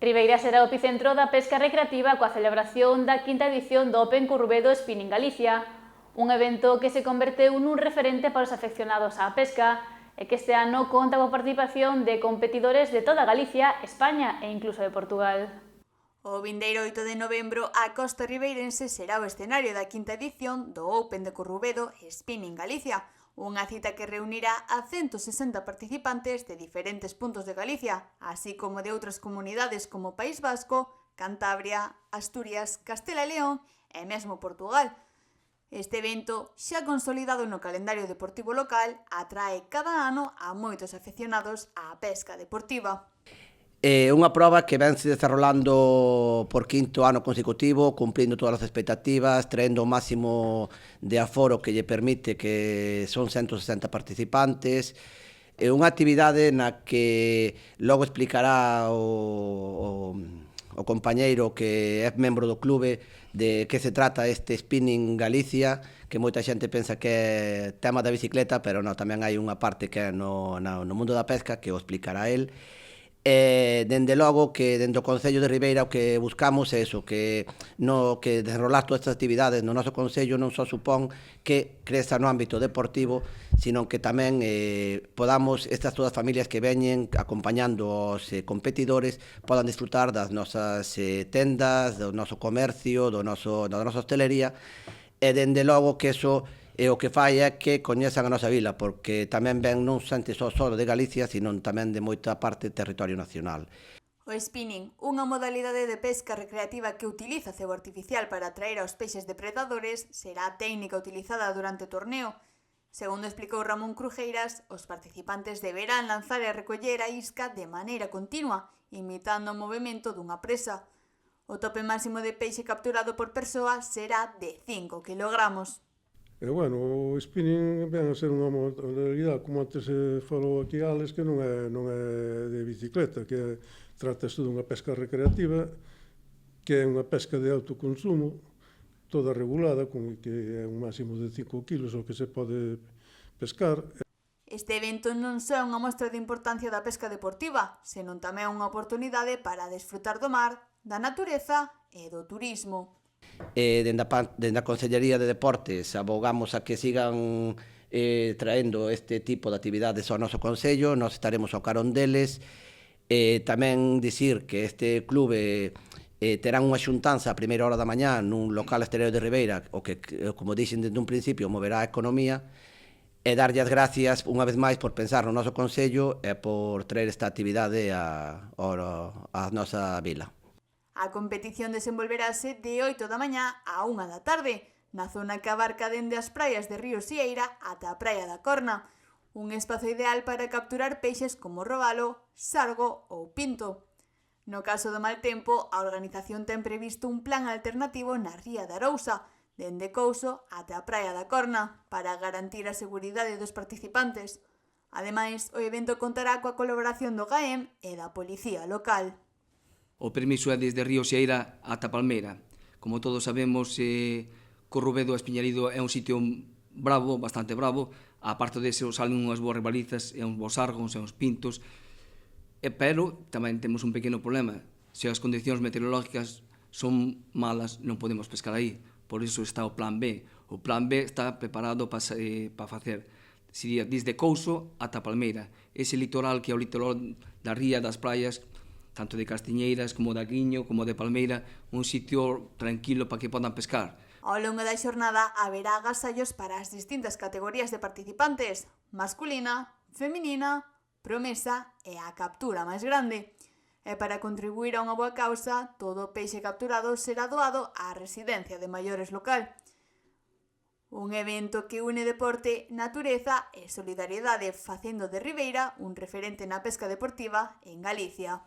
Ribeira será o epicentro da pesca recreativa coa celebración da quinta edición do Open Currubedo Spinning Galicia, un evento que se converteu nun referente para os afeccionados á pesca e que este ano conta coa participación de competidores de toda Galicia, España e incluso de Portugal. O vindeiro 8 de novembro, a costa ribeirense será o escenario da quinta edición do Open de Currubedo Spinning Galicia, unha cita que reunirá a 160 participantes de diferentes puntos de Galicia, así como de outras comunidades como País Vasco, Cantabria, Asturias, Castela e León e mesmo Portugal. Este evento, xa consolidado no calendario deportivo local, atrae cada ano a moitos afeccionados á pesca deportiva. É unha proba que vense desarrollando por quinto ano consecutivo, cumplindo todas as expectativas, traendo o máximo de aforo que lle permite, que son 160 participantes. É unha actividade na que logo explicará o compañeiro que é membro do clube de que se trata este Spinning Galicia, que moita xente pensa que é tema da bicicleta, pero non, tamén hai unha parte que é no mundo da pesca, que o explicará el. Dende logo que dentro do Concello de Ribeira o que buscamos é eso, que desenrolar todas estas actividades no noso Concello non só supón que creza no ámbito deportivo, sino que tamén podamos, estas todas familias que veñen acompañando os competidores, podan disfrutar das nosas tendas, do noso comercio, da nosa hostelería, e dende logo que eso e o que fai é que coñezan a nosa vila, porque tamén ven non xente só de Galicia, sino tamén de moita parte do territorio nacional. O spinning, unha modalidade de pesca recreativa que utiliza cebo artificial para atraer aos peixes depredadores, será a técnica utilizada durante o torneo. Segundo explicou Ramón Crujeiras, os participantes deberán lanzar e recoller a isca de maneira continua, imitando o movimento dunha presa. O tope máximo de peixe capturado por persoa será de 5 kilogramos. O spinning ven a ser unha modalidade, como antes se falou aquí, Alex, que non é de bicicleta, que trata-se dunha pesca recreativa, que é unha pesca de autoconsumo, toda regulada, que é un máximo de 5 kilos o que se pode pescar. Este evento non só é unha mostra de importancia da pesca deportiva, senón tamén unha oportunidade para desfrutar do mar, da natureza e do turismo. Dende a Consellería de Deportes abogamos a que sigan traendo este tipo de actividades ao noso Concello, nós estaremos ao carón deles. Tamén dicir que este clube terán unha xuntanza a primeira hora da mañá nun local exterior de Ribeira, o que, como dixen desde un principio, moverá a economía, e darlle as gracias unha vez máis por pensar no noso Concello e por traer esta actividade a nosa vila. A competición desenvolverase de 8 da mañá a 1 da tarde, na zona que abarca dende as praias de Río Sieira ata a Praia da Corna, un espazo ideal para capturar peixes como robalo, sargo ou pinto. No caso do mal tempo, a organización ten previsto un plan alternativo na ría de Arousa, dende Couso ata a Praia da Corna, para garantir a seguridade dos participantes. Ademais, o evento contará coa colaboración do GAEM e da Policía Local. O permiso é desde Río Sieira ata Palmeira. Como todos sabemos, Currubedo Espiñarido é un sitio bravo, bastante bravo. A parte dese salen unhas boas rebalizas e uns bons sargos e uns pintos. Pero tamén temos un pequeno problema. Se as condicións meteorológicas son malas, non podemos pescar aí. Por iso está o plan B. O plan B está preparado para facer, sería desde Couso ata Palmeira. Ese litoral que é o litoral da ría, das praias, tanto de Castiñeiras como de Aguiño, como de Palmeira, un sitio tranquilo para que podan pescar. Ao longo da xornada haberá agasallos para as distintas categorías de participantes, masculina, feminina, promesa e a captura máis grande. E para contribuir a unha boa causa, todo o peixe capturado será doado á residencia de maiores local. Un evento que une deporte, natureza e solidariedade, facendo de Ribeira un referente na pesca deportiva en Galicia.